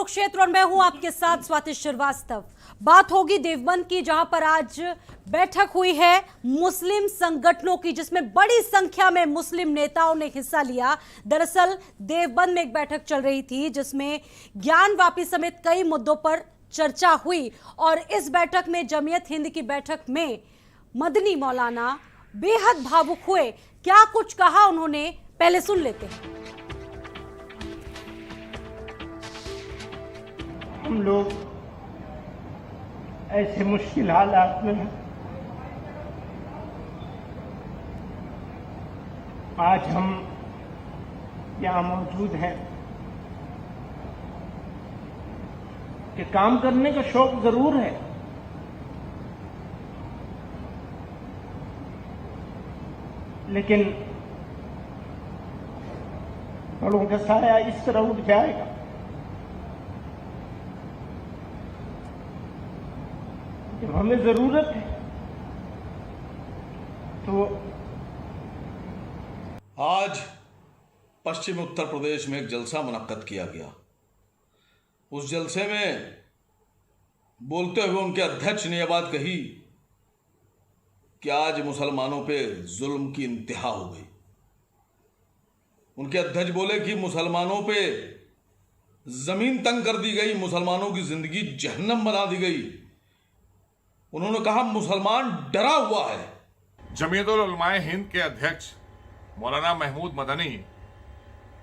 कुरुक्षेत्र और मैं हूं आपके साथ स्वाति श्रीवास्तव। बात होगी देवबंद की, जहां पर आज बैठक हुई है मुस्लिम संगठनों की, जिसमें बड़ी संख्या में मुस्लिम नेताओं ने हिस्सा लिया। दरअसल देवबंद में एक बैठक चल रही थी जिसमें ज्ञान वापी समेत कई मुद्दों पर चर्चा हुई और इस बैठक में जमीयत हिंद की बैठक में मदनी मौलाना बेहद भावुक हुए। क्या कुछ कहा उन्होंने, पहले सुन लेते हैं। हम लोग ऐसे मुश्किल हालात में हैं। आज हम यहाँ मौजूद हैं कि काम करने का शौक जरूर है, लेकिन बड़ों का साया इस तरह उठ जाएगा जब हमें जरूरत है। तो आज पश्चिम उत्तर प्रदेश में एक जलसा मुनक्कद किया गया। उस जलसे में बोलते हुए उनके अध्यक्ष ने यह बात कही कि आज मुसलमानों पे जुल्म की इंतहा हो गई। उनके अध्यक्ष बोले कि मुसलमानों पे जमीन तंग कर दी गई, मुसलमानों की जिंदगी जहन्नम बना दी गई। उन्होंने कहा मुसलमान डरा हुआ है। जमीयतुल उलमाए हिंद के अध्यक्ष मौलाना महमूद मदनी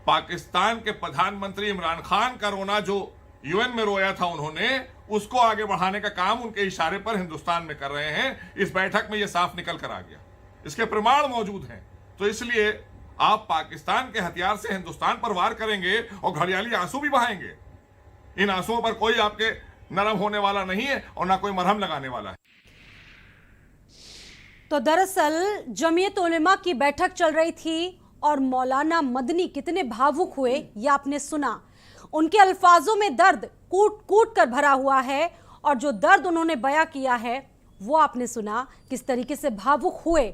पाकिस्तान के प्रधानमंत्री इमरान खान का रोना जो यूएन में रोया था, उन्होंने उसको आगे बढ़ाने का काम उनके इशारे पर हिंदुस्तान में कर रहे हैं। इस बैठक में यह साफ निकल कर आ गया, इसके प्रमाण मौजूद हैं। तो इसलिए आप पाकिस्तान के हथियार से हिंदुस्तान पर वार करेंगे और घड़ियाली आंसू भी बहाएंगे। इन आंसुओं पर कोई आपके नरम होने वाला नहीं है और ना कोई मरहम लगाने वाला है। तो दरअसल जमीयत उलेमा की बैठक चल रही थी और मौलाना मदनी कितने भावुक हुए ये आपने सुना। उनके अल्फाजों में दर्द कूट कूट कर भरा हुआ है और जो दर्द उन्होंने बयां किया है वो आपने सुना, किस तरीके से भावुक हुए।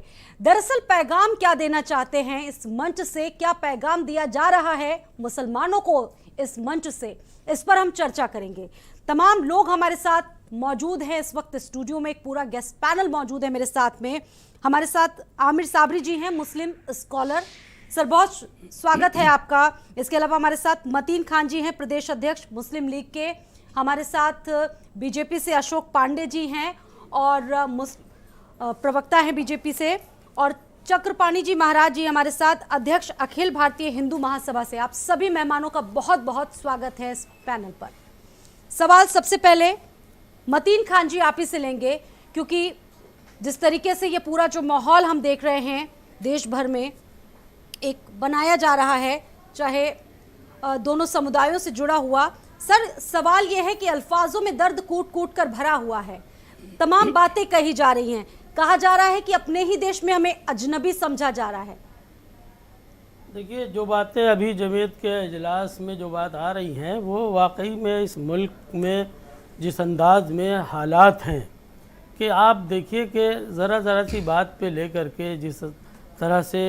दरअसल पैगाम क्या देना चाहते हैं इस मंच से, क्या पैगाम दिया जा रहा है मुसलमानों को इस मंच से, इस पर हम चर्चा करेंगे। तमाम लोग हमारे साथ मौजूद हैं इस वक्त स्टूडियो में, एक पूरा गेस्ट पैनल मौजूद है मेरे साथ में। हमारे साथ आमिर साबरी जी हैं, मुस्लिम स्कॉलर। सर बहुत स्वागत है आपका। इसके अलावा हमारे साथ मतीन खान जी हैं, प्रदेश अध्यक्ष मुस्लिम लीग के। हमारे साथ बीजेपी से अशोक पांडे जी हैं और प्रवक्ता हैं बीजेपी से, और चक्रपाणी जी महाराज जी हमारे साथ, अध्यक्ष अखिल भारतीय हिंदू महासभा से। आप सभी मेहमानों का बहुत बहुत स्वागत है इस पैनल पर। सवाल सबसे पहले मतीन खान जी आप ही से लेंगे, क्योंकि जिस तरीके से ये पूरा जो माहौल हम देख रहे हैं देश भर में एक बनाया जा रहा है, चाहे दोनों समुदायों से जुड़ा हुआ। सर सवाल ये है कि अल्फाजों में दर्द कूट कूट कर भरा हुआ है, तमाम बातें कही जा रही हैं। कहा जा रहा है कि अपने ही देश में हमें अजनबी समझा जा रहा है। देखिए, जो बातें अभी जमीयत के इजलास में जो बात आ रही हैं वो वाकई में इस मुल्क में जिस अंदाज में हालात हैं कि आप देखिए कि ज़रा सी बात पे लेकर के जिस तरह से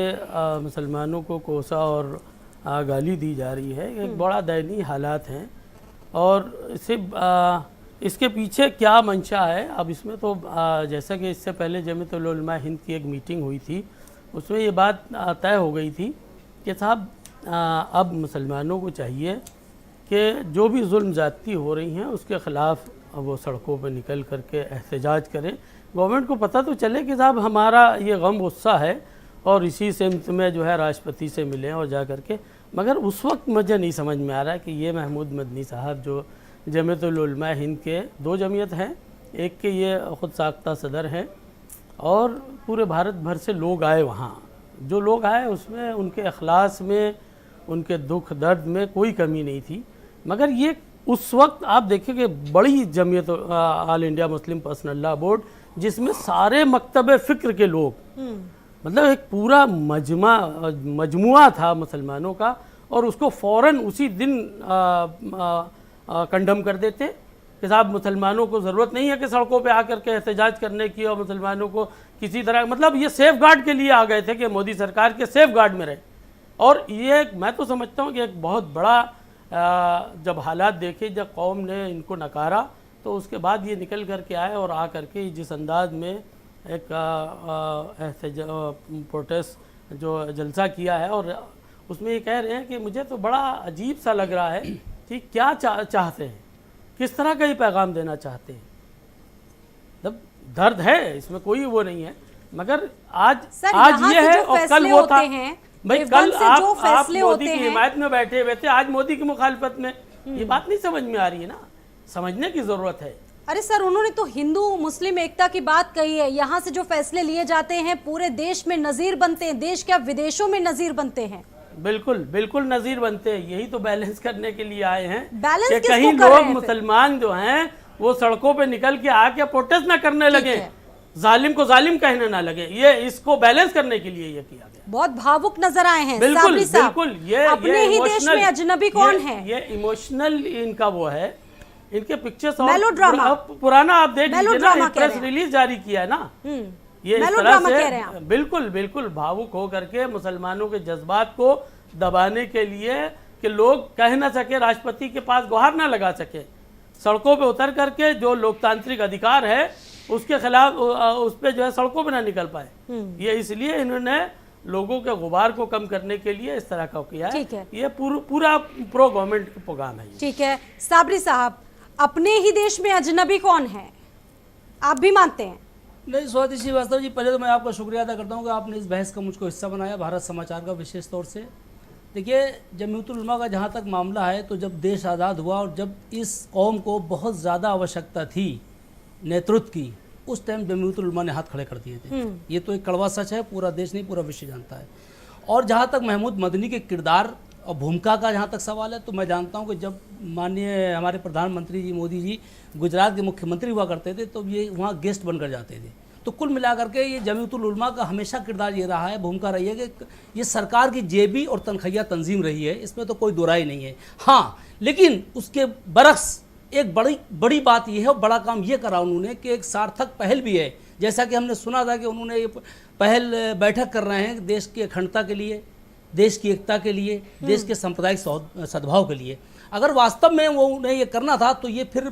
मुसलमानों को कोसा और गाली दी जा रही है, एक बड़ा दयनीय हालात हैं। और इसके पीछे क्या मंशा है, अब इसमें तो जैसा कि इससे पहले जमीयतुल उलमा हिंद की एक मीटिंग हुई थी, उसमें ये बात तय हो गई थी कि साहब अब मुसलमानों को चाहिए कि जो भी जुल्म ज़्यादती हो रही हैं उसके ख़िलाफ़ वो सड़कों पर निकल करके एहतजाज करें। गवर्नमेंट को पता तो चले कि साहब हमारा ये गम गुस्सा है और इसी सिमत में जो है राष्ट्रपति से मिलें और जा कर के। मगर उस वक्त मुझे नहीं समझ में आ रहा है कि ये महमूद मदनी साहब जो जमीयतुल उलमा हिंद के दो जमीयत हैं, एक के ये ख़ुद साख्ता सदर हैं और पूरे भारत भर से लोग आए, वहाँ जो लोग आए उसमें उनके अखलास में, उनके दुख दर्द में कोई कमी नहीं थी। मगर ये उस वक्त आप देखिए कि बड़ी Jamiat all India Muslim personal law board, जिसमें सारे मकतब फ़िक्र के लोग, मतलब एक पूरा मजमुआ था मुसलमानों का, और उसको फ़ौरन उसी दिन कंडम कर देते कि साहब मुसलमानों को ज़रूरत नहीं है कि सड़कों पे आकर के एहतजाज करने की, और मुसलमानों को किसी तरह, मतलब ये सेफ गार्ड के लिए आ गए थे कि मोदी सरकार के सेफ गार्ड में रहे। और ये मैं तो समझता हूँ कि एक बहुत बड़ा जब हालात देखे, जब कौम ने इनको नकारा, तो उसके बाद ये निकल करके आए और आ करके जिस अंदाज में एक प्रोटेस्ट जो जलसा किया है, और उसमें ये कह रहे हैं कि मुझे तो बड़ा अजीब सा लग रहा है कि क्या चाहते हैं, किस तरह का ये पैगाम देना चाहते हैं। मतलब दर्द है, इसमें कोई वो नहीं है, मगर आज ये है और कल वो था। भाई कल आप मोदी की हिमायत में बैठे हुए थे, आज मोदी की मुखालिफत में, ये बात नहीं समझ में आ रही है ना, समझने की जरूरत है। अरे सर, उन्होंने तो हिंदू मुस्लिम एकता की बात कही है। यहाँ से जो फैसले लिए जाते हैं पूरे देश में नजीर बनते हैं, देश क्या विदेशों में नजीर बनते हैं। बिल्कुल बिल्कुल नजीर बनते हैं, यही तो बैलेंस करने के लिए आए हैं। बैलेंस कि कहीं लोग मुसलमान जो हैं वो सड़कों पे निकल के आके प्रोटेस्ट ना करने लगे, जालिम को जालिम कहने ना लगे, ये इसको बैलेंस करने के लिए ये किया गया। बहुत भावुक नजर आए हैं बिल्कुल बिल्कुल। ये अपने ही देश में अजनबी कौन है, ये इमोशनल इनका वो है, इनके पिक्चर्स और मेलोड्रामा पुराना आप देख लीजिए ना, प्रेस रिलीज जारी किया है ना, ये इस तरह से बिल्कुल बिल्कुल भावुक हो करके मुसलमानों के जज्बात को दबाने के लिए कि लोग कह ना सके, राष्ट्रपति के पास गुहार ना लगा सके, सड़कों पे उतर करके जो लोकतांत्रिक अधिकार है उसके खिलाफ उस पे जो है सड़कों पे ना निकल पाए। ये इसलिए इन्होंने लोगों के गुबार को कम करने के लिए इस तरह का किया है। ये पूरा प्रो गवर्नमेंट प्रोग्राम है। ठीक है साबरी साहब, अपने ही देश में अजनबी कौन है, आप भी मानते हैं? नहीं स्वाति श्रीवास्तव जी, पहले तो मैं आपका शुक्रिया अदा करता हूँ कि आपने इस बहस का मुझको हिस्सा बनाया, भारत समाचार का विशेष तौर से। देखिए, जमीयतुल उलमा का जहाँ तक मामला है, तो जब देश आज़ाद हुआ और जब इस कौम को बहुत ज़्यादा आवश्यकता थी नेतृत्व की, उस टाइम जमीयतुल उलमा ने हाथ खड़े कर दिए थे। ये तो एक कड़वा सच है, पूरा देश नहीं पूरा विश्व जानता है। और जहाँ तक महमूद मदनी के किरदार और भूमिका का जहाँ तक सवाल है, तो मैं जानता हूँ कि जब माननीय हमारे प्रधानमंत्री जी मोदी जी गुजरात के मुख्यमंत्री हुआ करते थे, तो ये वहाँ गेस्ट बनकर जाते थे। तो कुल मिलाकर के ये जमीयतुल उलमा का हमेशा किरदार ये रहा है, भूमिका रही है कि ये सरकार की जेबी और तनख्वाहिया तंजीम रही है, इसमें तो कोई दोराई नहीं है। हाँ, लेकिन उसके बरक्स एक बड़ी बात यह है और बड़ा काम ये करा उन्होंने कि एक सार्थक पहल भी है। जैसा कि हमने सुना था कि उन्होंने ये पहल बैठक कर रहे हैं देश की अखंडता के लिए, देश की एकता के लिए, देश के सांप्रदायिक सद्भाव के लिए। अगर वास्तव में वो उन्हें ये करना था, तो ये फिर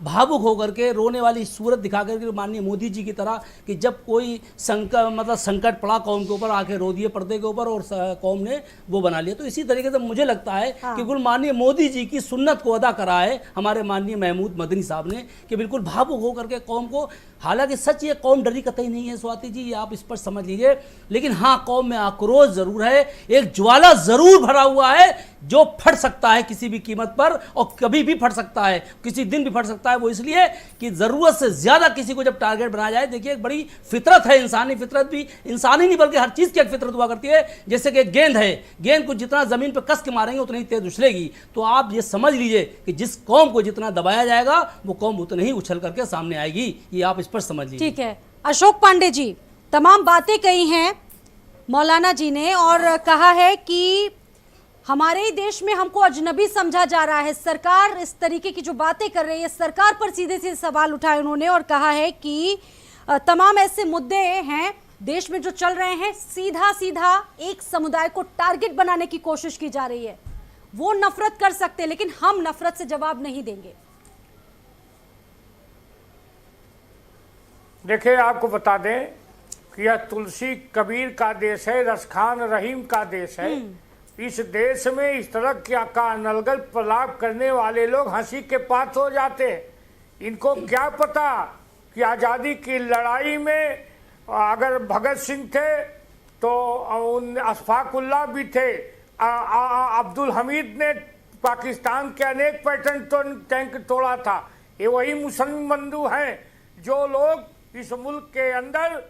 भावुक होकर के रोने वाली सूरत दिखा करके माननीय मोदी जी की तरह कि जब कोई संकट पड़ा कौम के ऊपर, आके रो दिए पर्दे के ऊपर और कौम ने वो बना लिया। तो इसी तरीके से मुझे लगता है कि कुल माननीय मोदी जी की सुन्नत को अदा करा है हमारे माननीय महमूद मदनी साहब ने, कि बिल्कुल भावुक होकर के कौम को, हालांकि सच ये कौम डरी कतई नहीं है स्वाति जी, ये आप इस पर समझ लीजिए, लेकिन हाँ कौम में आक्रोश जरूर है, एक ज्वाला जरूर भरा हुआ है जो फट सकता है किसी भी कीमत पर, और कभी भी फट सकता है, किसी दिन भी फट सकता है। वो इसलिए कि जरूरत से ज्यादा किसी को जब टारगेट बनाया जाए, देखिए एक बड़ी फितरत है, इंसानी फितरत भी, इंसानी नहीं बल्कि हर चीज की एक फितरत हुआ करती है। जैसे कि गेंद है, गेंद को जितना जमीन पर कस के मारेंगे उतनी ही तेज उछलेगी। तो आप ये समझ लीजिए कि जिस कौम को जितना दबाया जाएगा वो कौम उतनी ही उछल करके सामने आएगी, ये आप इस पर समझ लीजिए। ठीक है, अशोक पांडे जी, तमाम बातें कही हैं मौलाना जी ने और कहा है कि हमारे ही देश में हमको अजनबी समझा जा रहा है। सरकार इस तरीके की जो बातें कर रही है, सरकार पर सीधे सीधे सवाल उठाए उन्होंने और कहा है कि तमाम ऐसे मुद्दे हैं देश में जो चल रहे हैं, सीधा सीधा एक समुदाय को टारगेट बनाने की कोशिश की जा रही है। वो नफरत कर सकते, लेकिन हम नफरत से जवाब नहीं देंगे। देखिए, आपको बता दें कि यह तुलसी कबीर का देश है, रसखान रहीम का देश है। इस देश में इस तरह का अनलगल प्रलाप करने वाले लोग हंसी के पात्र हो जाते हैं। इनको क्या पता कि आज़ादी की लड़ाई में अगर भगत सिंह थे तो अशफाकुल्लाह भी थे, अब्दुल हमीद ने पाकिस्तान के अनेक पैटर्न टैंक तोड़ा था। ये वही मुसलमान बंधु हैं जो लोग इस मुल्क के अंदर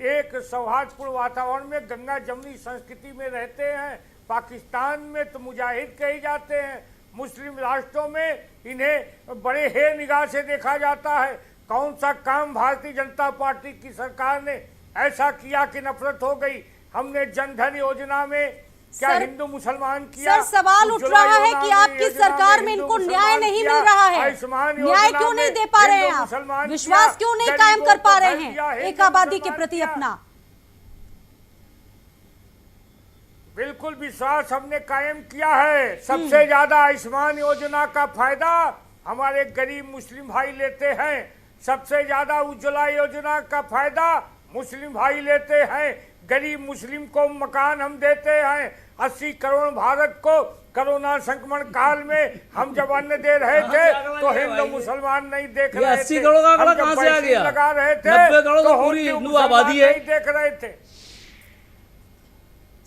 एक सौहार्दपूर्ण वातावरण में गंगा जमनी संस्कृति में रहते हैं। पाकिस्तान में तो मुजाहिद कहे जाते हैं, मुस्लिम राष्ट्रों में इन्हें बड़े हे निगाह से देखा जाता है। कौन सा काम भारतीय जनता पार्टी की सरकार ने ऐसा किया कि नफरत हो गई? हमने जनधन योजना में क्या हिंदू मुसलमान किया? सर, सवाल उठ रहा है कि आपकी सरकार में इनको न्याय नहीं मिल रहा है, न्याय क्यों नहीं दे पा रहे हैं आप? विश्वास क्यों नहीं कायम कर पा रहे हैं एक आबादी के प्रति अपना? बिल्कुल विश्वास हमने कायम किया है। सबसे ज्यादा आयुष्मान योजना का फायदा हमारे गरीब मुस्लिम भाई लेते हैं। सबसे ज्यादा उज्ज्वला योजना का फायदा मुस्लिम भाई लेते हैं। गरीब मुस्लिम को मकान हम देते हैं। 80 करोड़ भारत को कोरोना संक्रमण काल में हम जब अन्न दे रहे थे तो हिंदू मुसलमान नहीं देख रहे थे। 80 करोड़ का आंकड़ा कहां से आ गया? लगा रहे थे 90 करोड़ तो पूरी हिंदू हिंदू मुसलमान आबादी है। नहीं देख रहे थे।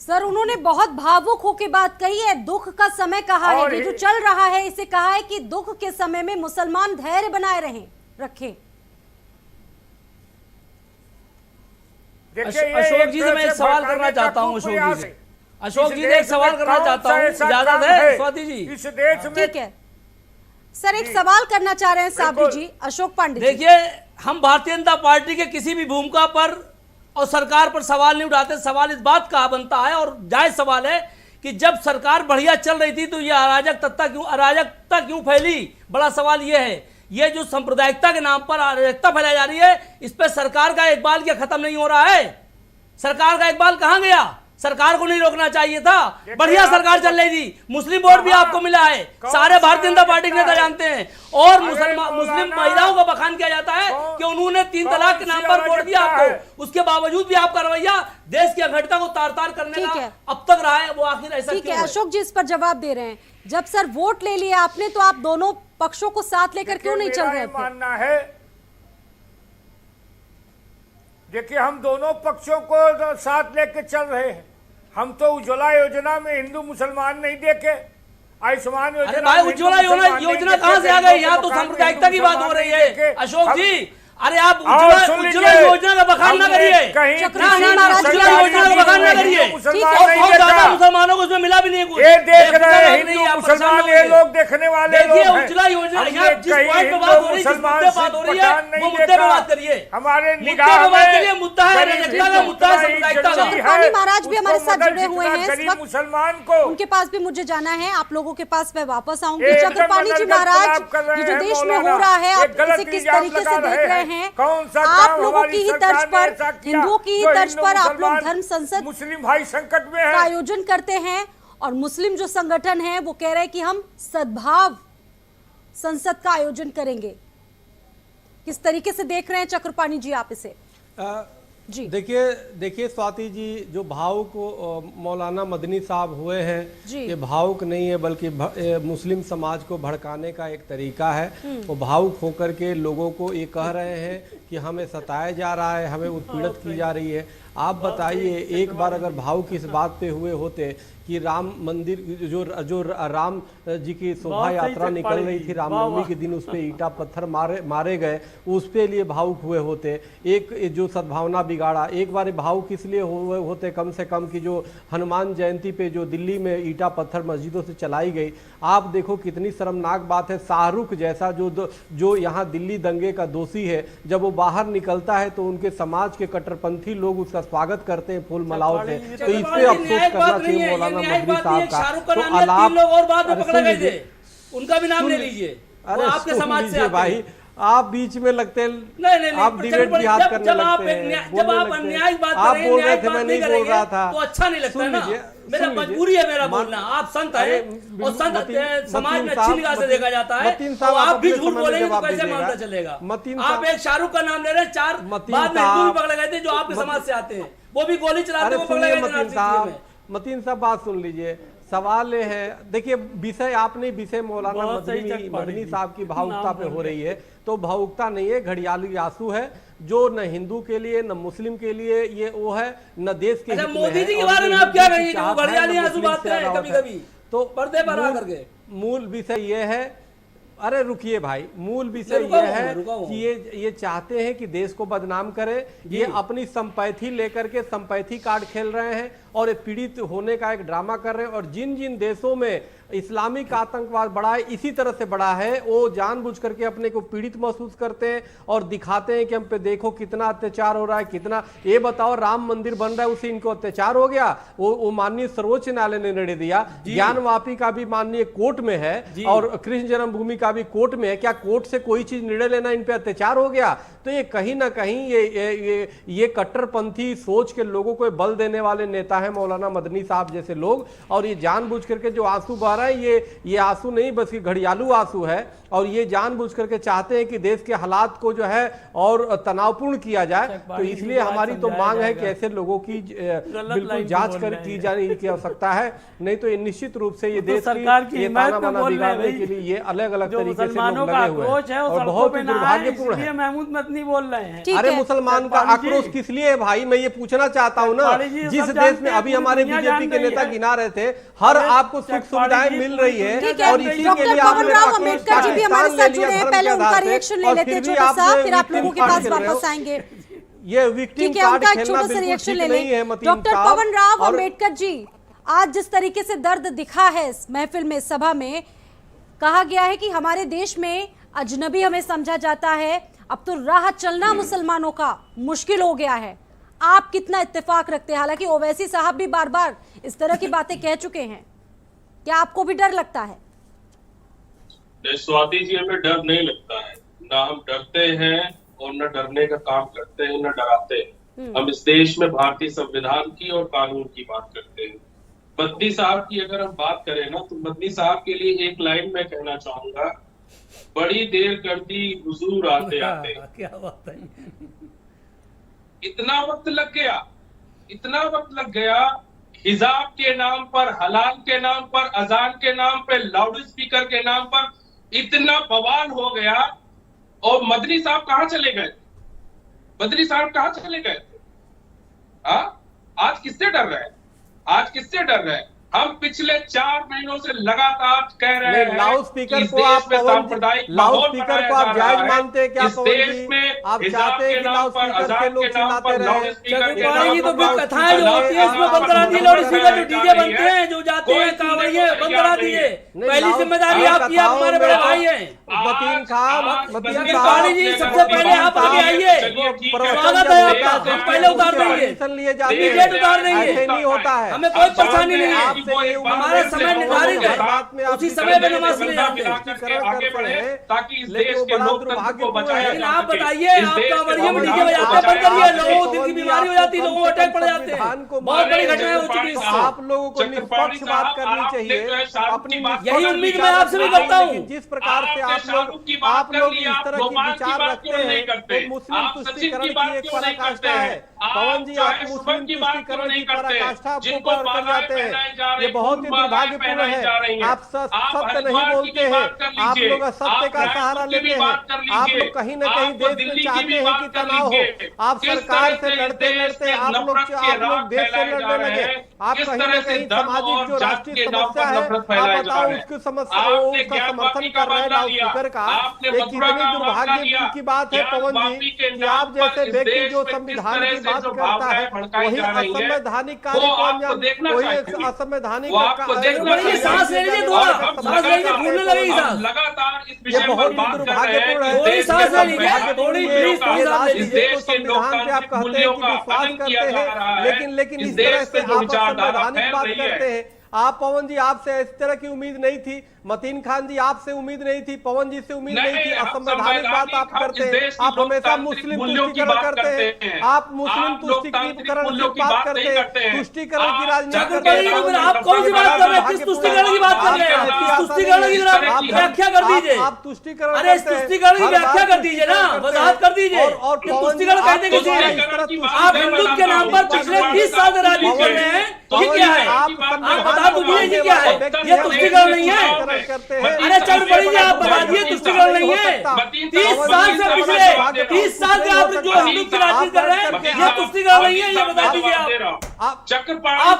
सर, उन्होंने बहुत भावुक होकर बात कही है, दुख का समय कहा है, और ये जो चल रहा है इसे कहा है कि दुख के समय में मुसलमान धैर्य बनाए रखें। देखिए, ये अशोक जी से मैं एक तरह सवाल भड़काने करना का चाहता हूँ खूब अशोक प्रयास जी से। है। अशोक इस जी से एक देश सवाल में करना कौन चाहता सा हूँ, ऐसा इजाजत काम है स्वाति जी? इस देश में ठीक है सर, एक सवाल करना चाह रहे हैं साबरी जी, अशोक पांडे जी। देखिए, हम भारतीय जनता पार्टी के किसी भी भूमिका पर और सरकार पर सवाल नहीं उठाते। सवाल इस बात का बनता है और जायज सवाल है कि जब सरकार बढ़िया चल रही थी तो ये अराजकता क्यों फैली? बड़ा सवाल ये है। ये जो सांप्रदायिकता के नाम पर अराजकता फैलाई जा रही है, इस पर सरकार का इकबाल क्या खत्म नहीं हो रहा है? सरकार का इकबाल कहां गया? सरकार को नहीं रोकना चाहिए था। बढ़िया सरकार चल रही थी, मुस्लिम वोट भी आपको मिला है, सारे भारतीय जनता पार्टी के नेता जानते हैं। और मुस्लिम महिलाओं का बखान किया जाता है कि उन्होंने 3 तलाक के नाम पर वोट दिया आपको, उसके बावजूद भी आपका रवैया देश की अखंडता को तार तार करने का अब तक रहा है। वो आखिर ऐसा ठीक क्यों है, अशोक जी इस पर जवाब दे रहे हैं। जब सर वोट ले लिया आपने तो आप दोनों पक्षों को साथ लेकर क्यों नहीं चल रहे थे? मानना है, देखिए, हम दोनों पक्षों को साथ लेके चल रहे हैं। हम तो उज्ज्वला योजना में हिंदू मुसलमान नहीं देखे, आयुष्मान योजना। अरे भाई, उज्ज्वला योजना कहां से आ गई? यहाँ तो सांप्रदायिकता की बात हो रही है अशोक जी। अरे आप उज्ज्वला योजना का बखान ना करिए, उज्ज्वला योजना का बखान ना करिए। बहुत ज्यादा मुसलमानों को उसमें मिला भी नहीं कुछ। ये देख रहे हैं हिंदू मुसलमान, ये लोग देखने वाले लोग हैं। उज्ज्वला योजना जिस पॉइंट पे बात हो रही है, जिस मुद्दे पे बात हो रही है, वो मुद्दे पे बात करिए। हमारे मुद्दे पे बात करिए। मुद्दा है अराजकता का, मुद्दा है सांप्रदायिकता का। चक्रपाणी महाराज भी हमारे साथ जुड़े हुए हैं इस वक्त। मुसलमान को उनके पास भी मुझे जाना है, आप लोगों के पास मैं वापस आऊंगी। चक्रपाणी जी महाराज, ये जो देश में हो रहा है आप इसे किस तरीके से देख रहे हैं? आप लोगों की ही तर्ज पर, हिंदुओं की ही तर्ज पर आप लोग धर्म संसद मुस्लिम भाई संकट में का है आयोजन करते हैं और मुस्लिम जो संगठन है वो कह रहे हैं कि हम सद्भाव संसद का आयोजन करेंगे। किस तरीके से देख रहे हैं चक्रपाणी जी आप इसे? जी देखिए स्वाति जी, जो भावुक मौलाना मदनी साहब हुए हैं, ये भावुक नहीं है बल्कि मुस्लिम समाज को भड़काने का एक तरीका है। वो भावुक होकर के लोगों को ये कह रहे हैं कि हमें सताया जा रहा है, हमें उत्पीड़ित की जा रही है। आप बताइए, एक बार अगर भावुक इस बात पे हुए होते कि राम मंदिर जो राम जी की शोभा यात्रा निकल रही थी रामनवमी के दिन, उस पे ईंटा पत्थर मारे गए, उस पे लिए भावुक हुए होते। एक जो सद्भावना बिगाड़ा, एक बार भावुक इसलिए हुए होते कम से कम कि जो हनुमान जयंती पे जो दिल्ली में ईंटा पत्थर मस्जिदों से चलाई गई। आप देखो कितनी शर्मनाक बात है, शाहरुख जैसा जो यहाँ दिल्ली दंगे का दोषी है, जब वो बाहर निकलता है तो उनके समाज के कट्टरपंथी लोग उसका स्वागत करते हैं फूल मालाओं से। तो इस पे अफसोस करना चाहिए मौलाना मदनी साहब का। तो तीन लोग और बाद में पकड़े गए थे, उनका भी नाम ले लीजिए। अरे आपके समाज से भाई, आप बीच में लगते हैं, नहीं, आप डिबेट जिहाद करने लगते हैं। जब आप अन्याय बात आप बोल रहे थे, मैं नहीं बोल रहा था, तो अच्छा नहीं लगता ना। मेरा मजबूरी है मेरा बोलना। आप संत है और संत समाज में अच्छी निगाह से देखा जाता है, तो आप भी झूठ बोलेंगे तो कैसे मामला चलेगा? आप एक शाहरुख का नाम ले रहे हैं, 4 बाद में हिंदू भी पकड़े गए थे जो आपके समाज से आते हैं, वो भी गोली चलाते हुए पकड़े गए थे। मतीन साहब बात सुन लीजिए, सवाल ये है, देखिए विषय आपने विषय मौलाना मदनी साहब की भावुकता पे हो रही है, तो भावुकता नहीं है, घड़ियाली आंसू है जो न हिंदू के लिए न मुस्लिम के लिए ये वो है, न देश के हित में है। मोदी जी के बारे में आप क्या कहेंगे? वो घड़ियाली आंसू बात करें कभी-कभी तो पर्दे पर आ करके। मूल विषय ये है, अरे रुकिए भाई, मूल विषय ये है कि ये चाहते हैं कि देश को बदनाम करें। ये अपनी संपैथी लेकर के संपैथी कार्ड खेल रहे हैं और ये पीड़ित होने का एक ड्रामा कर रहे हैं। और जिन जिन देशों में इस्लामिक आतंकवाद बढ़ा है, इसी तरह से बढ़ा है, वो जानबूझ करके अपने को पीड़ित महसूस करते हैं और दिखाते हैं कि हम पे देखो कितना अत्याचार हो रहा है, कितना। ये बताओ, राम मंदिर बन रहा है, उसे इनको अत्याचार हो गया? वो माननीय सर्वोच्च न्यायालय ने निर्णय दिया, ज्ञानवापी का भी माननीय कोर्ट में है और कृष्ण जन्मभूमि का भी कोर्ट में है। क्या कोर्ट से कोई चीज निर्णय लेना इन पे अत्याचार हो गया? तो ये कहीं ना कहीं ये कट्टरपंथी सोच के लोगों को बल देने वाले नेता है मौलाना मदनी साहब जैसे लोग, और ये जानबूझ करके जो आंसू बह रहे हैं ये आंसू नहीं बस ये घड़ियालू आंसू है, और ये जानबूझ करके चाहते हैं कि देश के हालात को जो है और तनावपूर्ण किया जाए। तो इसलिए हमारी तो मांग है कि ऐसे लोगों की बिल्कुल जांच की जाने की आवश्यकता है, नहीं तो ये निश्चित रूप से ये देश की ताना बाना बिगाड़ने के लिए ये अलग अलग तरीके से लोग लगे हुए हैं और बहुत ही दुर्भाग्यपूर्ण है। महमूद मदनी बोल रहे हैं। अरे मुसलमान का आक्रोश किस लिए है भाई, मैं ये पूछना चाहता हूँ ना। जिस देश में अभी हमारे बीजेपी के नेता गिना रहे थे, हर आपको सुख सुविधाएं मिल रही है और इसी के लिए आपने हमारे साथ जुड़े हैं, पहले उनका रिएक्शन ले लेते हैं छोटा सा, फिर आप लोगों के पास वापस आएंगे। ये विक्टिम कार्ड खेलना बिल्कुल ठीक नहीं है। डॉक्टर पवन राव अम्बेडकर जी, आज जिस तरीके से दर्द दिखा है इस महफिल में, सभा में कहा गया है कि हमारे देश में अजनबी हमें समझा जाता है, अब तो राह चलना मुसलमानों का मुश्किल हो गया है। आप कितना इत्तेफाक रखते हैं? हालांकि ओवैसी साहब भी बार बार इस तरह की बातें कह चुके हैं, क्या आपको भी डर लगता है? स्वाति जी, हमें डर नहीं लगता है, ना हम डरते हैं और न डरने का काम करते हैं, न डराते हैं। हम इस देश में भारतीय संविधान की और कानून की बात करते हैं। मदनी साहब की अगर हम बात करें ना, तो मदनी साहब के लिए एक लाइन मैं कहना चाहूंगा, बड़ी देर कर दी हुजूर आते आते। क्या बात है, इतना वक्त लग गया, इतना वक्त लग गया, हिजाब के नाम पर, हलाल के नाम पर, अजान के नाम पर, लाउड स्पीकर के नाम पर इतना बवाल हो गया, और मदनी साहब कहां चले गए? मदनी साहब कहां चले गए? आज किससे डर रहे हैं? आज किससे डर रहे हैं? हम पिछले 4 महीनों से लगातार कह रहे हैं लाउड स्पीकर को आप जायज मानते हैं क्या? देश में आप चाहते हैं कि लाउड स्पीकर से लोग चिल्लाते रहे? तो फिर कथाएं जो होती है इसमें बंद करा दिए, लाउड स्पीकर जो डीजे बनते हैं, जो जाते हैं कांवड़िए, बंद करा दिए। पहली जिम्मेदारी आपकी, आप हमारे बड़े भाई हैं। मतीन खान जी, सबसे पहले आप आगे आइए, स्वागत है आपका, पहले उतार देंगे, डीजे उतार देंगे, नहीं होता है, हमें कोई परेशानी नहीं है, हमारा समय निर्धारित है, उसी समय पे नमाज के लिए जाते हैं, ताकि इस देश के लोकतंत्र को बचाया। लेकिन आप बताइए, आप कांवड़िए में डीजे बजाते बंद करिए, लोगों को दिल की बीमारी हो जाती है, लोगों को अटैक पड़ जाते हैं, बहुत बड़ी घटना हो चुकी है। आप लोगों को निष्पक्ष बात करनी चाहिए, अपनी यही उम्मीद मैं आपसे भी करता हूँ। जिस प्रकार से आप लोग इस तरह की विचार रखते हैं, तो मुस्लिम तुष्टीकरण की एक पराकाष्ठा है। पवन जी, आप मुस्लिम तुष्टीकरण की पराकाष्ठा आपको कर जाते हैं, ये बहुत ही दुर्भाग्यपूर्ण है। आप सत्य नहीं बोलते हैं, आप लोग सत्य का सहारा लेते हैं, आप लोग कहीं न कहीं देश में चाहते हैं कि तनाव हो, आप सरकार से लड़ते लड़ते आप लोग देश से लड़ने लगे। आप कहीं न कहीं सामाजिक जो राष्ट्रीय समस्या है, आप बताओ उसकी समस्या, उसका समर्थन कर रहे हैं लाउड स्पीकर का। एक कितनी दुर्भाग्य की बात है पवन जी कि आप जैसे व्यक्ति जो संविधान की बात करता है, वही असंवैधानिक कार्य को, वही असंवैधानिक सांस ले लीजिए, सांस ले लीजिए, फूलने लगेगी सांस, लगातार इस ये बहुत दुर्भाग्यपूर्ण है। थोड़ी सांस ले लीजिए, थोड़ी प्लीज सांस ले लीजिए। संविधान पे आप कहते हैं कि विश्वास करते हैं, लेकिन इस तरह से आप संवैधानिक बात करते हैं। आप पवन जी, आपसे इस तरह की उम्मीद नहीं थी। मतीन खान जी, आपसे उम्मीद नहीं थी, पवन जी से उम्मीद नहीं थी। असंवैधानिक बात आप करते हैं, आप हमेशा मुस्लिम तुष्टीकरण करते हैं, आप मुस्लिम तुष्टीकरण की बात करते हैं, तुष्टीकरण की राजनीति करते हैं। आप कौन सी बात कर रहे हैं? किस तुष्टीकरण की बात कर रहे हैं? किस तुष्टीकरण की व्याख्या कर दीजिए। आप तुष्टीकरण, अरे इस तुष्टीकरण की व्याख्या कर दीजिए ना, वजाहत कर दीजिए। तुष्टीकरण कहते किसी, आप हिंदुत्व के नाम पर पिछले 20 साल से राजनीति कर रहे हैं, ये क्या है? आप बता दीजिए ये क्या है? ये तुष्टीकरण नहीं है। अरे चल पड़िए, आप बता दिए तुष्टीकरण नहीं है। 30 साल से पिछले 30 साल से आप जो हिंदू की राजनीति कर रहे हैं, ये तुष्टीकरण नहीं है, ये बता दीजिए। आप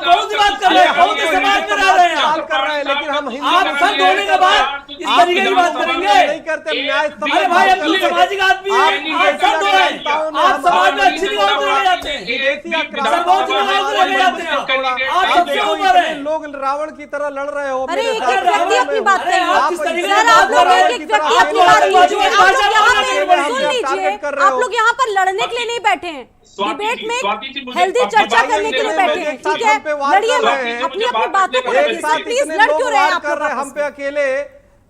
कौन सी बात कर रहे हैं? कौन से समाज में रह रहे हैं आप? कर रहे हैं, लेकिन हम आप संत होने के बाद इस तरीके की बात करेंगे? नहीं करते। अरे भाई, हम तो सामाजिक आदमी हैं, आप संत हो रहे हैं, आप समाज में अच्छी निगाहों से ले जाते हैं, सर्वोच्च निगाहों से ले जाते हैं, आप सबसे ऊपर हैं। लोग रावण की तरह लड़ रहे हो। अरे एक एक व्यक्ति अपनी बात करें, आप किस तरीके से आप लोग बात एक एक व्यक्ति अपनी बात लीजिए। आप लोग यहाँ पे सुन लीजिए, आप लोग यहाँ पर लड़ने के लिए नहीं बैठे हैं, डिबेट में हेल्दी चर्चा करने के लिए बैठे हैं, ठीक है? लड़िए, अपनी अपनी बातों को रखिए, प्लीज लड़ क्यों रहे हैं आप लोग? हम पे अकेले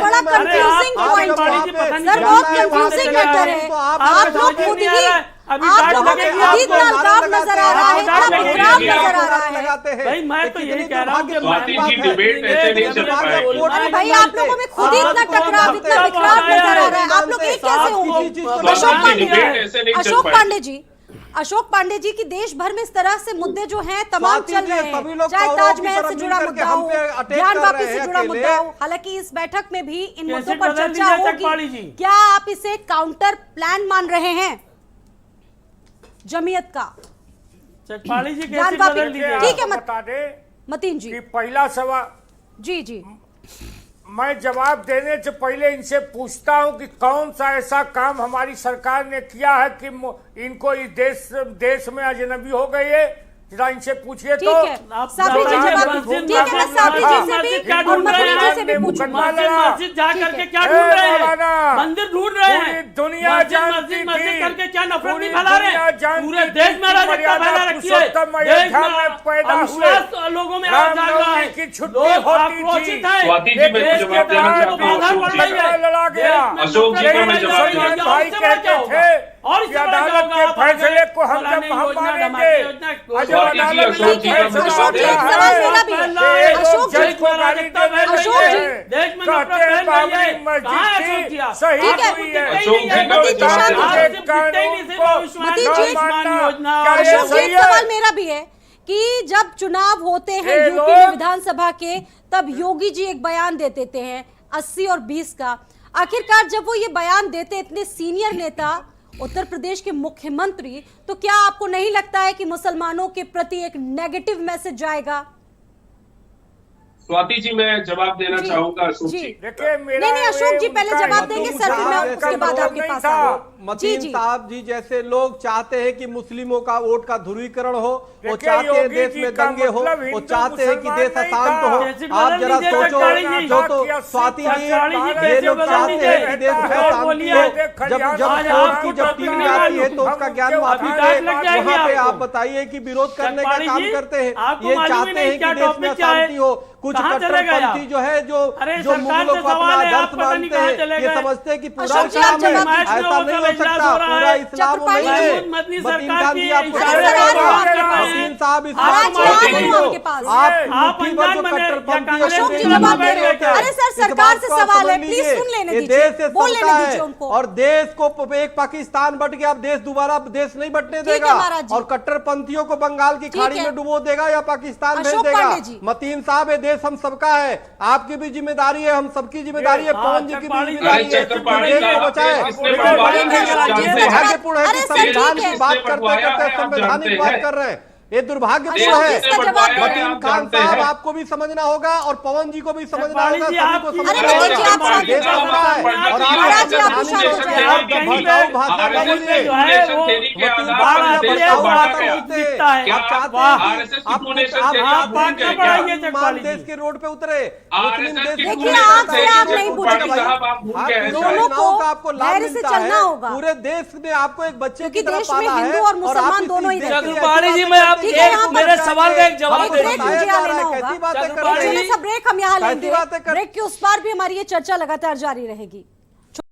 बड़ा कंफ्यूजिंग पॉइंट है सर, बहुत कंफ्यूजिंग मैटर है। आप लोग खुद ही नाकाब नजर आ रहा है, खराब नजर आ रहा है। भाई मैं तो यही कह रहा हूँ कि स्वाति जी डिबेट ऐसे नहीं चल पाएगी। अरे भाई आप लोगों में खुद ही इतना टकराव, इतना बिखराव नजर आ रहा है, आप लोग एक कैसे होंगे? अशोक पांडे जी, अशोक पांडे जी की देश भर में इस तरह से मुद्दे जो हैं तमाम स्वाति चल जी, रहे सभी हैं, लोग चाहे कौरवों की ताजमहल तरफ से जुड़ा मिलकर के मुद्दा हम हो, पे अटैक ज्ञान कर वापी रहे से हैं जुड़ा अकेले। मुद्दा हो। हालांकि इस बैठक में भी इन कैसे मुद्दों पर बदल चर्चा दिया चकवाड़ी होगी। जी? क्या आप इसे काउंटर प्लान मान रहे हैं जमीयत का? चकवाड़ी जी ज्ञान कैसे वापी बदल दीजिए? ठीक है, बता दे मतीन जी। कि पहला सवाल जी जी मैं जवाब देने से पहले इनसे पूछता हूं कि कौन सा ऐसा काम हमारी सरकार ने किया है कि इनको इस देश में अजनबी हो गई है। जरा इनसे पूछिए तो। ठीक है, साबरी जी जवाब, ठीक है, मैं साबरी जी से भी क्या और ढूंढ रहे मतीन जी से भी हैं? पूछूंगा। मस्जिद जा ठीक करके है। क्या ढूंढ रहे मौलाना, हैं? मंदिर ढूंढ रहे पूरी हैं। दुनिया जानती मस्जिद थी, करके क्या नफरत पूरी नहीं फैला रहे दुनिया हैं? जानती पूरे थी देश में कि अराजकता मर्यादा फैला रखी है। पुरुषोत्तम देश अयोध्या में पैदा हुए। अविश्वास लोगों में आ जा रहा रामनवमी है। की छुट्टी लोग होती थी। आक्रोशित हैं। स्वाति जी, मैं देश जवाब के देना बाद चाहता हूं, बाधा अशोक पड़ जी रही का। है। लड़ा गया। देश में अशोक जी नफरत का मैं फैलाई जवाब जा रही है। देना भाई और इससे बड़ा क्या कहते होगा? थे और कि इससे बड़ा क्या अदालत होगा? के आप फैसले को हम फलाने जब हम योजना, मानेंगे धमाके योजना, और जब स्वाति जी, अदालत अशोक जी का का फैसला अशोक जी, दिया एक है, सवाल मेरा भी है। ये अशोक लोग जी, जज को गाली दे रहे अशोक जी, हैं। देश में कहते नफरत हैं फैल रही है। बाबरी कहाँ है मस्जिद अशोक जी? थी, सही ठीक है। हुई है। अशोक जी का मैं मतीन जी जवाब शांत देना हो चाहता जाए। हूं। मतीन जी, अशोक जी, एक सवाल मेरा भी है कि जब चुनाव होते हैं ये यूपी में लोग- विधानसभा के, तब योगी जी एक बयान दे देते हैं 80 और 20 का। आखिरकार जब वो ये बयान देते, इतने सीनियर नेता, उत्तर प्रदेश के मुख्यमंत्री, तो क्या आपको नहीं लगता है कि मुसलमानों के प्रति एक नेगेटिव मैसेज जाएगा? स्वाति जी, मैं जवाब देना जी, चाहूंगा अशोक जी। जी। देखिए मेरा नहीं, अशोक जी पहले उनका जवाब देंगे, सर, फिर मैं उनका उसके बाद मतलब आपके नहीं पास था। आऊंगा। मतीन जी। साहब जी जैसे लोग चाहते हैं कि मुस्लिमों का वोट का ध्रुवीकरण हो, वो देखिए, चाहते हैं योगी देश जी में का दंगे हो, मतलब वो हिंदू चाहते हैं कि मुसलमान देश नहीं अशांत था। हो। कैसे आप बदल जरा दीजिए सोचो, चकवाड़ी जी? जो तो स्वाति जी चकवाड़ी जी, ये कैसे लोग बदल चाहते हैं दीजिए? कि देश में और शांति बोलिए, हो। जब आज कोर्ट आपको की जब टॉपिक टीम नहीं आती है तो मालूम। उसका ज्ञान हम वापी डांट से लग जाएगी वहाँ पे आपको। आप बताइए कि विरोध करने का चकवाड़ी काम जी, करते हैं। आपको ये मालूम ही चाहते नहीं हैं क्या कि देश में टॉपिक क्या है? शांति हो। कुछ कहाँ चले गए कट्टरपंथी आप? जो है जो अरे जो सरकार मुगलों से को सवाल अपना है, आप आदर्श पता नहीं मानते कहाँ हैं, चले ये गए। समझते हैं कि पूरा अशोक जी, इस्लाम आप है। जवाब दीजिए। ऐसा नहीं हो मैच में सकता, हो रहा पूरा है। इस्लाम चक्रपाणी नहीं है। महमूद मदनी मतीन सरकार खान की जी आपको इशारे पता पर होगा। आ रहे हैं। मतीन साहब इस आज बात को आ समझ रहे हैं लो। आपके पास। आप मुट्ठी भर जो अनजान बने या कट्टरपंथी कांग्रेस अशोक जी है, जवाब दे रहे होते हैं। हैं। अरे सर, इस सरकार बात से को आप सवाल है, समझ प्लीज लीजिए। सुन लेने ये दीजिए, देश से बोल चलता लेने दीजिए है उनको। और देश को एक पाकिस्तान बट गया, अब देश दोबारा देश नहीं बटने है देगा महाराज जी। और कट्टरपंथियों को बंगाल की खाड़ी है। में डुबो देगा या पाकिस्तान भेज अशोक देगा। पांडे जी। मतीन साहब, ये देश हम सबका है, आपकी भी जिम्मेदारी है, हम सबकी जिम्मेदारी है, पवन जी की भी जिम्मेदारी है चक्रपाणी देश का को बचाए। किसने लेकिन बढ़वाया बड़े है, आप जानते हैं। दुर्भाग्यपूर्ण है अरे कि सर, संविधान ठीक है। की बात किसने करते बढ़वाया करते है, आप संवैधानिक जानते बात हैं। कर रहे हैं। ये दुर्भाग्यपूर्ण अशोक जी, है। इसका जवाब है, मतीन आप खान जानते साहब, हैं। आपको भी समझना होगा और पवन जी को भी समझना चकवाड़ी होगा, जी, सभी आप को क्यों- समझना अरे मतीन जी, होगा। आप शांत देश हो जाइए। सबका है और आप महाराज जी, आप संवैधानिक शांत हो लोग जाइए। हैं, आप कहीं भड़काऊ पे भाषा न RSS बोलिए। जो है वो थ्योरी के मतीन आधार साहब, पर आप देश भड़काऊ को भाषा बांटा गया। बोलते हैं। दिखता है। क्या आप चाहते वाह। हैं RSS की आप डोनेशन आप से आप आप भूल बांटना गए पड़ा क्या? ये चकवाड़ी देश जी। के रोड पे उतरे, मुस्लिम RSS देश की के देखिए, डोनेशन आपसे से आप रोड नहीं पे पूछेंगे उतरे। साहब, आप भूल आप गए हैं दोनों दोनों योजनाओं को का आपको लाभ धैर्य से मिलता चलना है। होगा। पूरे देश में आपको एक बच्चे क्योंकि की तरह देश में पाला है हिंदू और आप मुसलमान इसी दोनों ही देश रहते की हैं। ऐसी चकवाड़ी जी, बातें मैं करते आपके हैं। ठीक है, यहाँ मेरे पर सवाल का एक जवाब एक दे ब्रेक दीजिए। मुझे यहाँ लेना कैसी होगा। बातें कर चकवाड़ी रहे छोटा हैं? सा ब्रेक हम यहाँ कैसी लेंगे। बातें कर- ब्रेक के उस पार भी हमारी ये चर्चा लगातार जारी रहेगी।